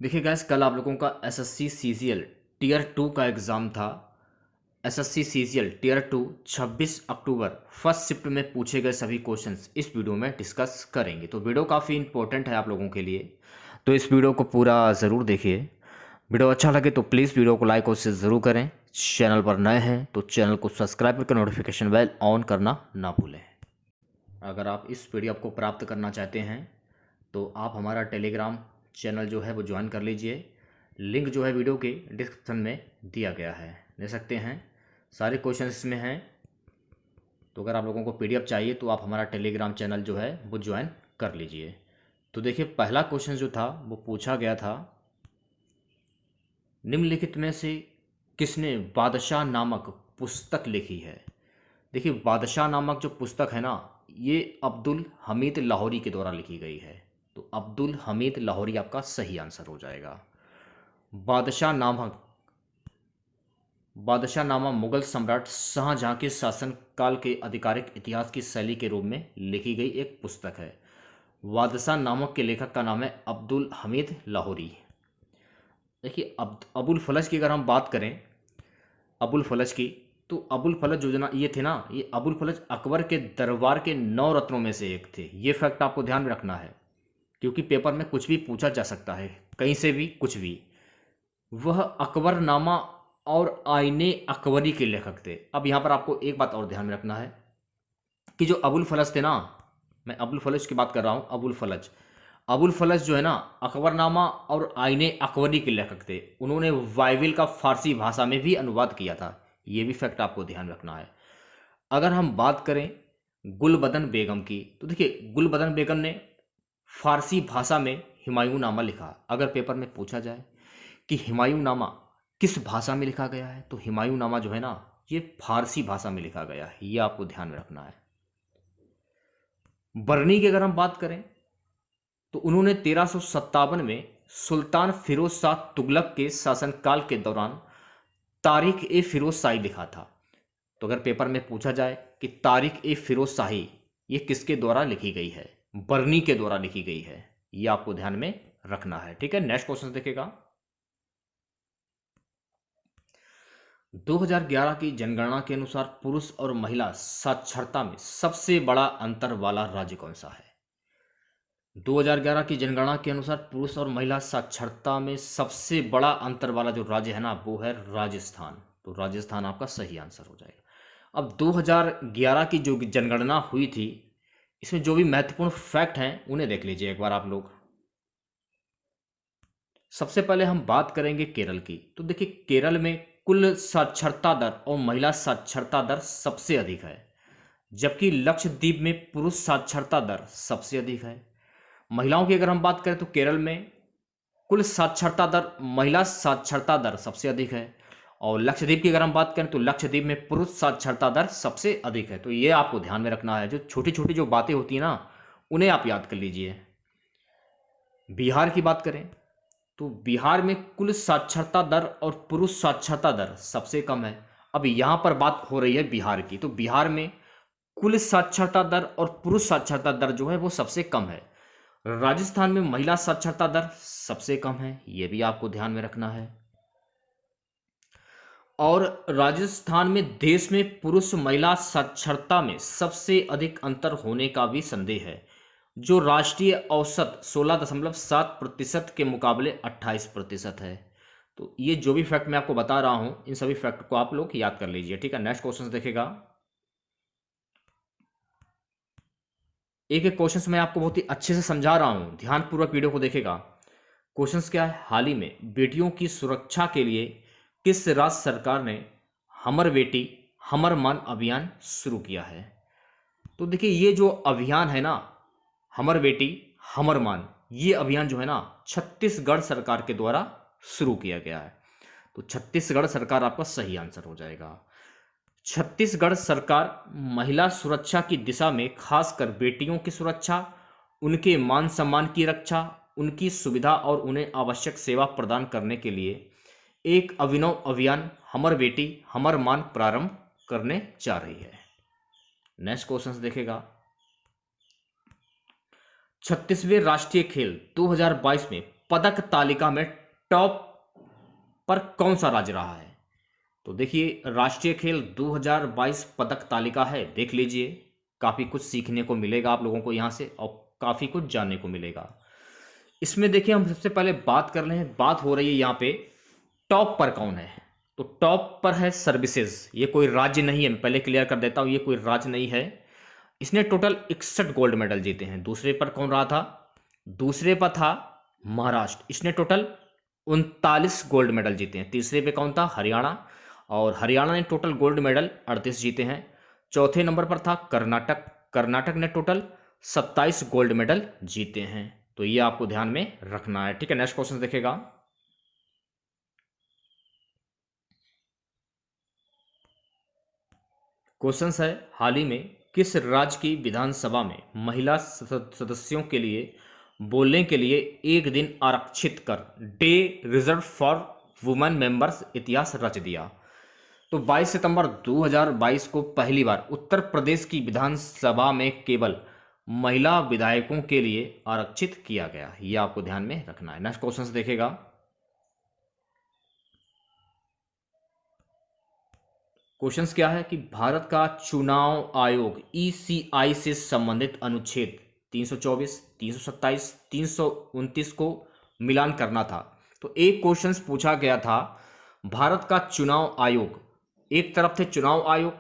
देखिए गैस, कल आप लोगों का एसएससी सीजीएल टीयर 2 का एग्ज़ाम था। एसएससी सीजीएल टीयर 2 26 अक्टूबर फर्स्ट शिफ्ट में पूछे गए सभी क्वेश्चंस इस वीडियो में डिस्कस करेंगे। तो वीडियो काफ़ी इंपॉर्टेंट है आप लोगों के लिए, तो इस वीडियो को पूरा ज़रूर देखिए। वीडियो अच्छा लगे तो प्लीज़ वीडियो को लाइक और शेयर ज़रूर करें। चैनल पर नए हैं तो चैनल को सब्सक्राइब करके नोटिफिकेशन बेल ऑन करना ना भूलें। अगर आप इस पीडीएफ को प्राप्त करना चाहते हैं तो आप हमारा टेलीग्राम चैनल जो है वो ज्वाइन कर लीजिए। लिंक जो है वीडियो के डिस्क्रिप्शन में दिया गया है, ले सकते हैं। सारे क्वेश्चन इसमें हैं, तो अगर आप लोगों को पीडीएफ चाहिए तो आप हमारा टेलीग्राम चैनल जो है वो ज्वाइन कर लीजिए। तो देखिए, पहला क्वेश्चन जो था वो पूछा गया था, निम्नलिखित में से किसने बादशाह नामक पुस्तक लिखी है। देखिए, बादशाह नामक जो पुस्तक है ना, ये अब्दुल हमीद लाहौरी के द्वारा लिखी गई है। तो अब्दुल हमीद लाहौरी आपका सही आंसर हो जाएगा। बादशाहनामा मुगल सम्राट शाहजहां के शासनकाल के आधिकारिक इतिहास की शैली के रूप में लिखी गई एक पुस्तक है। बादशाह नामक के लेखक का नाम है अब्दुल हमीद लाहौरी। देखिए, अबुल फलज की अगर हम बात करें, अबुल फलज की, तो अबुल फलज जो जना ये थे ना, ये अबुल फलज अकबर के दरबार के 9 रत्नों में से एक थे। ये फैक्ट आपको ध्यान में रखना है, क्योंकि पेपर में कुछ भी पूछा जा सकता है, कहीं से भी कुछ भी। वह अकबरनामा और आईने अकबरी के लेखक थे। अब यहाँ पर आपको एक बात और ध्यान में रखना है कि जो अबुल फलज थे ना, मैं अबुल फलज की बात कर रहा हूँ। अबुल फलज जो है ना, अकबरनामा और आईने अकबरी के लेखक थे। उन्होंने बाइबिल का फारसी भाषा में भी अनुवाद किया था। ये भी फैक्ट आपको ध्यान रखना है। अगर हम बात करें गुलबदन बेगम की, तो देखिए, गुलबदन बेगम ने फारसी भाषा में हुमायूं नामा लिखा। अगर पेपर में पूछा जाए कि हुमायूं नामा किस भाषा में लिखा गया है, तो हुमायूं नामा जो है ना, ये फारसी भाषा में लिखा गया है। ये आपको ध्यान में रखना है। बरनी की अगर हम बात करें, तो उन्होंने 1357 में सुल्तान फिरोज शाह तुगलक के शासनकाल के दौरान तारीख ए फिरोज शाही लिखा था। तो अगर पेपर में पूछा जाए कि तारीख ए फिरोज शाही ये किसके द्वारा लिखी गई है, बरनी के द्वारा लिखी गई है। ये आपको ध्यान में रखना है, ठीक है। नेक्स्ट क्वेश्चन देखेगा, 2011 की जनगणना के अनुसार पुरुष और महिला साक्षरता में सबसे बड़ा अंतर वाला राज्य कौन सा है। 2011 की जनगणना के अनुसार पुरुष और महिला साक्षरता में सबसे बड़ा अंतर वाला जो राज्य है ना, वो है राजस्थान। तो राजस्थान आपका सही आंसर हो जाएगा। अब 2011 की जो जनगणना हुई थी, इसमें जो भी महत्वपूर्ण फैक्ट हैं उन्हें देख लीजिए एक बार आप लोग। सबसे पहले हम बात करेंगे केरल की। तो देखिए, केरल में कुल साक्षरता दर और महिला साक्षरता दर सबसे अधिक है, जबकि लक्षद्वीप में पुरुष साक्षरता दर सबसे अधिक है। महिलाओं की अगर हम बात करें तो केरल में कुल साक्षरता दर, महिला साक्षरता दर सबसे अधिक है। और लक्षद्वीप की अगर हम बात करें तो लक्षद्वीप में पुरुष साक्षरता दर सबसे अधिक है। तो ये आपको ध्यान में रखना है। जो छोटी छोटी जो बातें होती है ना, उन्हें आप याद कर लीजिए। बिहार की बात करें तो बिहार में कुल साक्षरता दर और पुरुष साक्षरता दर सबसे कम है। अब यहां पर बात हो रही है बिहार की, तो बिहार में कुल साक्षरता दर और पुरुष साक्षरता दर जो है वो सबसे कम है। राजस्थान में महिला साक्षरता दर सबसे कम है, यह भी आपको ध्यान में रखना है। और राजस्थान में देश में पुरुष महिला साक्षरता में सबसे अधिक अंतर होने का भी संदेह है, जो राष्ट्रीय औसत 16.7% के मुकाबले 28% है। तो ये जो भी फैक्ट मैं आपको बता रहा हूं, इन सभी फैक्ट को आप लोग याद कर लीजिए, ठीक है। नेक्स्ट क्वेश्चन देखेगा, एक एक क्वेश्चन मैं आपको बहुत ही अच्छे से समझा रहा हूं, ध्यानपूर्वक वीडियो को देखेगा। क्वेश्चन क्या है, हाल ही में बेटियों की सुरक्षा के लिए किस राज्य सरकार ने हमर बेटी हमर मान अभियान शुरू किया है। तो देखिए, ये जो अभियान है ना, हमर बेटी हमर मान, ये अभियान जो है ना, छत्तीसगढ़ सरकार के द्वारा शुरू किया गया है। तो छत्तीसगढ़ सरकार आपका सही आंसर हो जाएगा। छत्तीसगढ़ सरकार महिला सुरक्षा की दिशा में खासकर बेटियों की सुरक्षा, उनके मान सम्मान की रक्षा, उनकी सुविधा और उन्हें आवश्यक सेवा प्रदान करने के लिए एक अभिनव अभियान हमर बेटी हमर मान प्रारंभ करने जा रही है। नेक्स्ट क्वेश्चन देखेगा, 36वें राष्ट्रीय खेल 2022 में पदक तालिका में टॉप पर कौन सा राज्य रहा है? तो देखिए, राष्ट्रीय खेल 2022 पदक तालिका है, देख लीजिए। काफ़ी कुछ सीखने को मिलेगा आप लोगों को यहाँ से और काफ़ी कुछ जानने को मिलेगा। इसमें देखिए, हम सबसे पहले बात कर रहे हैं, बात हो रही है यहाँ पे टॉप पर कौन है। तो टॉप पर है सर्विसेज। ये कोई राज्य नहीं है, मैं पहले क्लियर कर देता हूँ, ये कोई राज्य नहीं है। इसने टोटल 61 गोल्ड मेडल जीते हैं। दूसरे पर कौन रहा था? दूसरे पर था महाराष्ट्र, इसने टोटल 39 गोल्ड मेडल जीते हैं। तीसरे पे कौन था? हरियाणा, और हरियाणा ने टोटल गोल्ड मेडल 38 जीते हैं। चौथे नंबर पर था कर्नाटक, कर्नाटक ने टोटल 27 गोल्ड मेडल जीते हैं। तो ये आपको ध्यान में रखना है, ठीक है। नेक्स्ट क्वेश्चन देखेगा। क्वेश्चन है, हाल ही में किस राज्य की विधानसभा में महिला सदस्यों के लिए बोलने के लिए एक दिन आरक्षित कर day reserve for women members इतिहास रच दिया? तो 22 सितंबर 2022 को पहली बार उत्तर प्रदेश की विधानसभा में केवल महिला विधायकों के लिए आरक्षित किया गया। यह आपको ध्यान में रखना है। नेक्स्ट क्वेश्चन देखेगा। क्वेश्चंस क्या है कि भारत का चुनाव आयोग ईसीआई से संबंधित अनुच्छेद 324, 327, 329 को मिलान करना था। तो एक क्वेश्चंस पूछा गया था, भारत का चुनाव आयोग, एक तरफ थे चुनाव आयोग,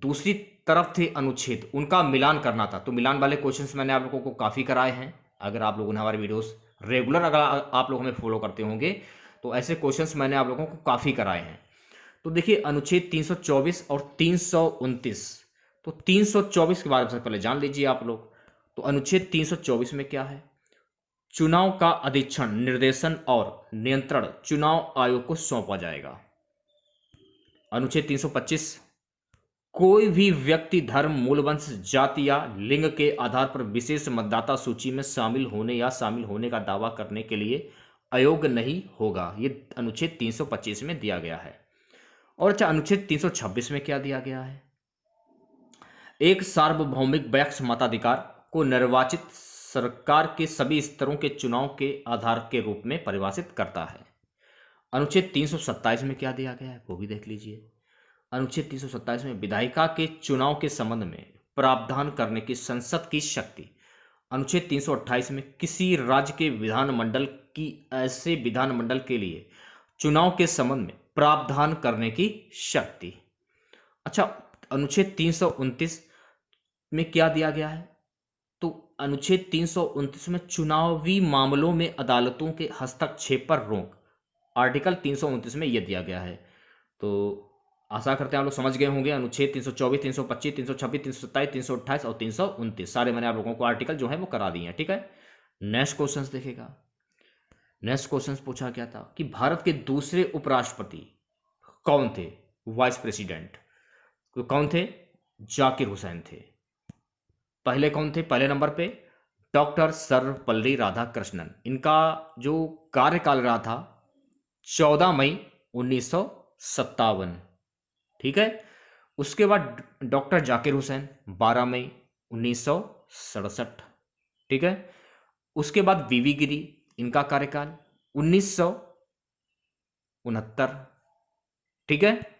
दूसरी तरफ थे अनुच्छेद, उनका मिलान करना था। तो मिलान वाले क्वेश्चंस मैंने आप लोगों को काफ़ी कराए हैं। अगर आप लोगों ने हमारे वीडियोस रेगुलर अगर आप लोग हमें फॉलो करते होंगे तो ऐसे क्वेश्चंस मैंने आप लोगों को काफ़ी कराए हैं। तो देखिए, अनुच्छेद 324 और 329, तो 324 के बारे में सबसे पहले जान लीजिए आप लोग। तो अनुच्छेद 324 में क्या है? चुनाव का अधीक्षण, निर्देशन और नियंत्रण चुनाव आयोग को सौंपा जाएगा। अनुच्छेद 325, कोई भी व्यक्ति धर्म, मूल वंश, जाति या लिंग के आधार पर विशेष मतदाता सूची में शामिल होने या शामिल होने का दावा करने के लिए अयोग्य नहीं होगा। ये अनुच्छेद 325 में दिया गया है। और अच्छा, अनुच्छेद 326 में क्या दिया गया है? एक सार्वभौमिक वयस्क मताधिकार को निर्वाचित सरकार के सभी स्तरों के चुनाव के आधार के रूप में परिभाषित करता है। अनुच्छेद 327 में क्या दिया गया है वो भी देख लीजिए। अनुच्छेद 327 में विधायिका के चुनाव के संबंध में प्रावधान करने की संसद की शक्ति। अनुच्छेद 328 में किसी राज्य के विधानमंडल की ऐसे विधानमंडल के लिए चुनाव के संबंध में प्रावधान करने की शक्ति। अच्छा, अनुच्छेद 329 में क्या दिया गया है? तो अनुच्छेद 329 में चुनावी मामलों में अदालतों के हस्तक्षेप पर रोक, आर्टिकल 329 में यह दिया गया है। तो आशा करते हैं आप लोग समझ गए होंगे। अनुच्छेद 324, 325, 326, 327, 328 और 329 सारे मैंने आप लोगों को आर्टिकल जो है वो करा दिए हैं, ठीक है। नेक्स्ट क्वेश्चन देखेगा। नेक्स्ट क्वेश्चन पूछा गया था कि भारत के दूसरे उपराष्ट्रपति कौन थे? वाइस प्रेसिडेंट तो कौन थे? जाकिर हुसैन थे। पहले कौन थे? पहले नंबर पे डॉक्टर सर्वपल्ली राधाकृष्णन। इनका जो कार्यकाल रहा था 14 मई 1957, ठीक है। उसके बाद डॉक्टर जाकिर हुसैन 12 मई 1967, ठीक है। उसके बाद वीवी गिरी, इनका कार्यकाल 1969, ठीक है।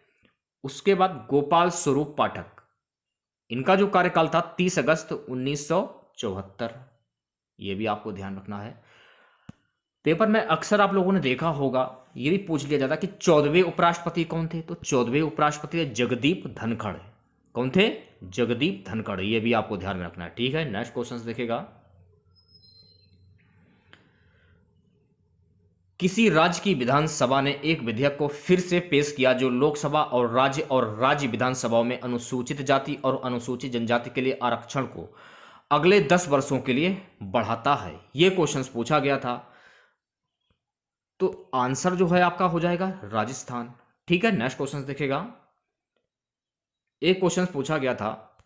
उसके बाद गोपाल स्वरूप पाठक, इनका जो कार्यकाल था 30 अगस्त 1974। यह भी आपको ध्यान रखना है। पेपर में अक्सर आप लोगों ने देखा होगा, यह भी पूछ लिया जाता कि 14वें उपराष्ट्रपति कौन थे? तो 14वें उपराष्ट्रपति जगदीप धनखड़। कौन थे? जगदीप धनखड़। यह भी आपको ध्यान में रखना है, ठीक है। नेक्स्ट क्वेश्चन देखेगा। किसी राज्य की विधानसभा ने एक विधेयक को फिर से पेश किया जो लोकसभा और राज्य विधानसभाओं में अनुसूचित जाति और अनुसूचित जनजाति के लिए आरक्षण को अगले 10 वर्षों के लिए बढ़ाता है। यह क्वेश्चन पूछा गया था। तो आंसर जो है आपका हो जाएगा राजस्थान, ठीक है। नेक्स्ट क्वेश्चन देखेगा। एक क्वेश्चन पूछा गया था,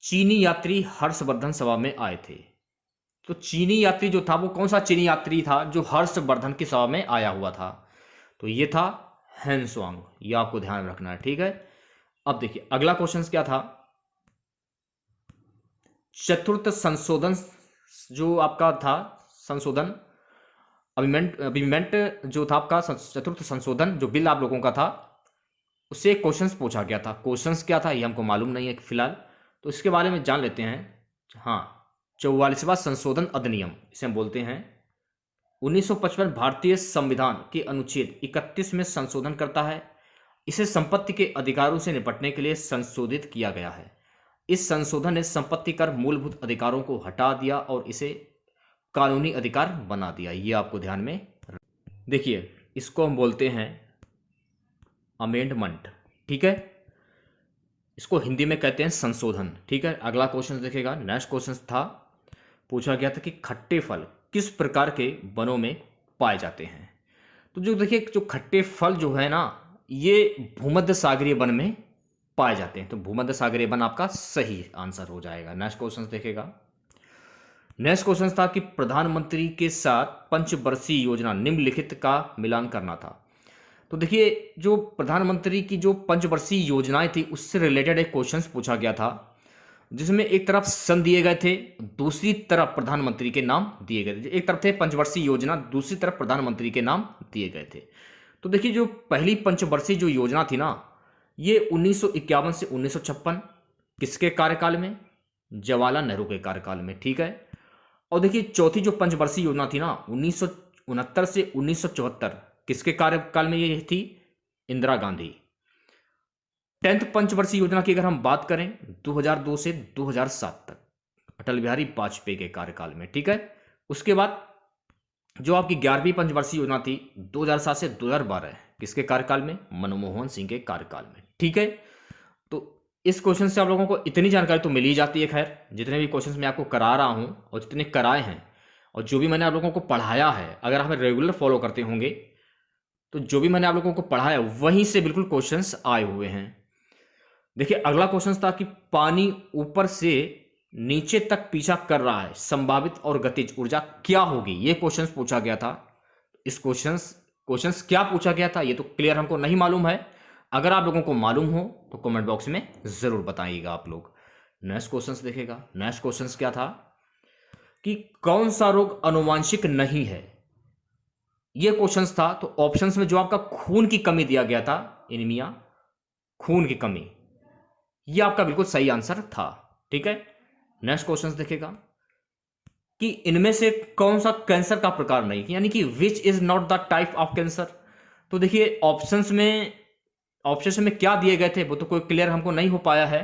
चीनी यात्री हर्षवर्धन सभा में आए थे। तो चीनी यात्री जो था वो कौन सा चीनी यात्री था जो हर्षवर्धन की सभा में आया हुआ था? तो ये था हेनसुआंग। ये आपको ध्यान रखना है, ठीक है। अब देखिए अगला क्वेश्चन क्या था, चतुर्थ संशोधन जो आपका था संशोधन अमेंडमेंट जो था आपका चतुर्थ संशोधन जो बिल आप लोगों का था, उससे एक क्वेश्चंस पूछा गया था। क्वेश्चंस क्या था ये हमको मालूम नहीं है फिलहाल, तो इसके बारे में जान लेते हैं। हाँ, 44वां संशोधन अधिनियम इसे हम बोलते हैं। 1955 भारतीय संविधान के अनुच्छेद 31 में संशोधन करता है। इसे संपत्ति के अधिकारों से निपटने के लिए संशोधित किया गया है। इस संशोधन ने संपत्ति कर मूलभूत अधिकारों को हटा दिया और इसे कानूनी अधिकार बना दिया। ये आपको ध्यान में देखिए, इसको हम बोलते हैं अमेंडमेंट, ठीक है। इसको हिंदी में कहते हैं संशोधन, ठीक है। अगला क्वेश्चन देखेगा, नेक्स्ट क्वेश्चन था, पूछा गया था कि खट्टे फल किस प्रकार के वनों में पाए जाते हैं। तो जो देखिए, जो खट्टे फल जो है ना, ये भूमध्य सागरीय वन में पाए जाते हैं। तो भूमध्य सागरीय वन आपका सही आंसर हो जाएगा। नेक्स्ट क्वेश्चन देखेगा, नेक्स्ट क्वेश्चन था कि प्रधानमंत्री के साथ पंचवर्षीय योजना निम्नलिखित का मिलान करना था। तो देखिए, जो प्रधानमंत्री की जो पंचवर्षीय योजनाएं थी उससे रिलेटेड एक क्वेश्चन पूछा गया था, जिसमें एक तरफ सन दिए गए थे, दूसरी तरफ प्रधानमंत्री के नाम दिए गए थे। एक तरफ थे पंचवर्षीय योजना, दूसरी तरफ प्रधानमंत्री के नाम दिए गए थे। तो देखिए, जो पहली पंचवर्षीय जो योजना थी ना, ये 1951 से 1956 किसके कार्यकाल में? जवाहरलाल नेहरू के कार्यकाल में, ठीक है। और देखिए, चौथी जो पंचवर्षीय योजना थी ना, 1969 से 1974 किसके कार्यकाल में ये थी? इंदिरा गांधी। 10th पंचवर्षीय योजना की अगर हम बात करें, 2002 से 2007 तक अटल बिहारी वाजपेयी के कार्यकाल में, ठीक है। उसके बाद जो आपकी 11वीं पंचवर्षीय योजना थी 2007 से 2012 किसके कार्यकाल में? मनमोहन सिंह के कार्यकाल में, ठीक है। तो इस क्वेश्चन से आप लोगों को इतनी जानकारी तो मिल ही जाती है। खैर, जितने भी क्वेश्चंस मैं आपको करा रहा हूं और जितने कराए हैं और जो भी मैंने आप लोगों को पढ़ाया है, अगर आप रेगुलर फॉलो करते होंगे तो जो भी मैंने आप लोगों को पढ़ाया वहीं से बिल्कुल क्वेश्चंस आए हुए हैं। देखिए, अगला क्वेश्चन था कि पानी ऊपर से नीचे तक पीछा कर रहा है, संभावित और गतिज ऊर्जा क्या होगी? ये क्वेश्चंस पूछा गया था। इस क्वेश्चंस क्या पूछा गया था ये तो क्लियर हमको नहीं मालूम है। अगर आप लोगों को मालूम हो तो कमेंट बॉक्स में जरूर बताइएगा आप लोग। नेक्स्ट क्वेश्चंस देखेगा, नेक्स्ट क्वेश्चंस क्या था कि कौन सा रोग अनुवांशिक नहीं है? ये क्वेश्चंस था। तो ऑप्शंस में जो आपका खून की कमी दिया गया था, एनीमिया, खून की कमी, ये आपका बिल्कुल सही आंसर था, ठीक है। नेक्स्ट क्वेश्चंस देखेगा कि इनमें से कौन सा कैंसर का प्रकार नहीं, यानी कि which is not the type of cancer. तो देखिए, ऑप्शंस में क्या दिए गए थे वो तो कोई क्लियर हमको नहीं हो पाया है।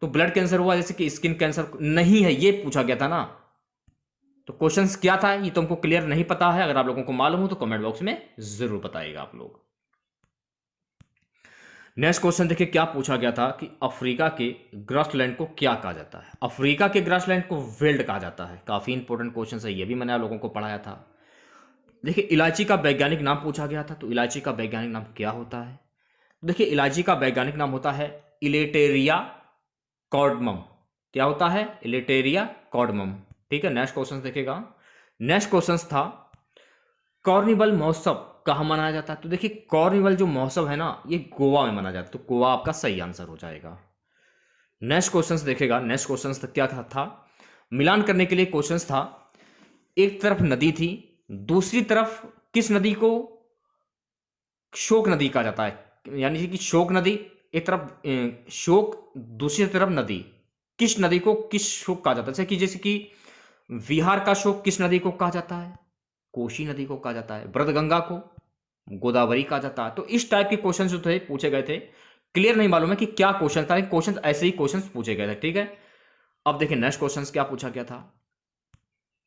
तो ब्लड कैंसर हुआ, जैसे कि स्किन कैंसर नहीं है, ये पूछा गया था ना। तो क्वेश्चंस क्या था ये तुमको क्लियर नहीं पता है। अगर आप लोगों को मालूम हो तो कमेंट बॉक्स में जरूर बताइएगा आप लोग। नेक्स्ट क्वेश्चन देखिए, क्या पूछा गया था कि अफ्रीका के ग्रासलैंड को क्या कहा जाता है? अफ्रीका के ग्रासलैंड को वेल्ड कहा जाता है। काफी इंपॉर्टेंट क्वेश्चन है, ये भी मैंने आप लोगों को पढ़ाया था। देखिए, इलायची का वैज्ञानिक नाम पूछा गया था। तो इलायची का वैज्ञानिक नाम क्या होता है? देखिए, इलायची का वैज्ञानिक नाम होता है इलेटेरिया कॉर्डमम। क्या होता है? इलेटेरिया कॉर्डमम, ठीक है। नेक्स्ट क्वेश्चन देखेगा, नेक्स्ट क्वेश्चन था कार्निवल महोत्सव कहाँ मनाया जाता है? तो देखिए, कार्निवल जो महोत्सव है ना, ये गोवा में मनाया जाता है। तो गोवा आपका सही आंसर हो जाएगा। नेक्स्ट क्वेश्चन देखेगा, नेक्स्ट क्वेश्चन क्या था? मिलान करने के लिए क्वेश्चन था, एक तरफ नदी थी, दूसरी तरफ किस नदी को शोक नदी कहा जाता है? यानी कि शोक नदी एक तरफ शोक, दूसरी तरफ नदी, किस नदी को किस शोक कहा जाता है? जैसे कि बिहार का शोक किस नदी को कहा जाता है? कोसी नदी को कहा जाता है। ब्रतगंगा को गोदावरी कहा जाता है। तो इस टाइप के क्वेश्चन जो थे पूछे गए थे। क्लियर नहीं मालूम है कि क्या क्वेश्चन था, क्वेश्चन ऐसे ही क्वेश्चन पूछे गए थे, ठीक है। अब देखिए, नेक्स्ट क्वेश्चन क्या पूछा गया था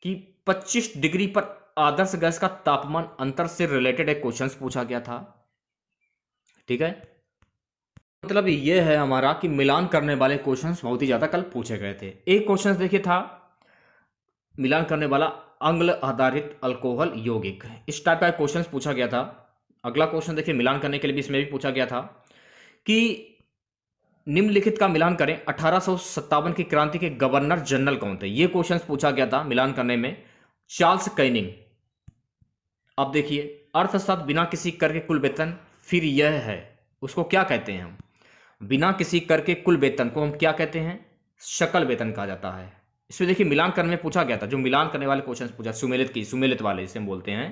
कि 25 डिग्री पर आदर्श गैस का तापमान अंतर से रिलेटेड एक क्वेश्चन पूछा गया था, ठीक है। मतलब ये है हमारा कि मिलान करने वाले क्वेश्चंस बहुत ही ज्यादा कल पूछे गए थे। एक क्वेश्चन देखिए था मिलान करने वाला अंग्ल आधारित अल्कोहल यौगिक, इस टाइप का क्वेश्चन पूछा गया था। अगला क्वेश्चन देखिए, मिलान करने के लिए भी इसमें भी पूछा गया था कि निम्नलिखित का मिलान करें, 1857 की क्रांति के गवर्नर जनरल कौन थे? ये क्वेश्चन पूछा गया था मिलान करने में, चार्ल्स कैनिंग। अब देखिए, अर्थशास्त्र बिना किसी कर के कुल वेतन, फिर यह है उसको क्या कहते हैं हम? बिना किसी कर के कुल वेतन को हम क्या कहते हैं? सकल वेतन कहा जाता है। इसमें देखिए मिलान करने में पूछा गया था, जो मिलान करने वाले क्वेश्चन पूछा सुमेलित वाले जिसे हम बोलते हैं।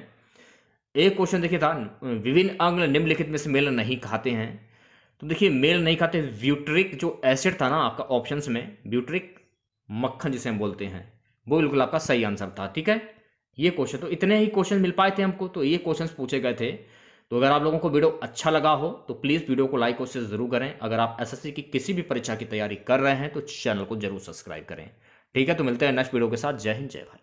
एक क्वेश्चन देखिए था, विभिन्न अंग निम्नलिखित में से मेल नहीं खाते हैं। तो देखिए मेल नहीं खाते, ब्यूटरिक जो एसिड था ना आपका ऑप्शंस में, ब्यूटरिक मक्खन जिसे हम बोलते हैं, वो बिल्कुल आपका सही आंसर था। ठीक है, ये क्वेश्चन, तो इतने ही क्वेश्चन मिल पाए थे हमको, तो ये क्वेश्चंस पूछे गए थे। तो अगर आप लोगों को वीडियो अच्छा लगा हो तो प्लीज़ वीडियो को लाइक और शेयर जरूर करें। अगर आप एसएससी की किसी भी परीक्षा की तैयारी कर रहे हैं तो चैनल को जरूर सब्सक्राइब करें। ठीक है, तो मिलते हैं नेक्स्ट वीडियो के साथ। जय हिंद, जय भारत।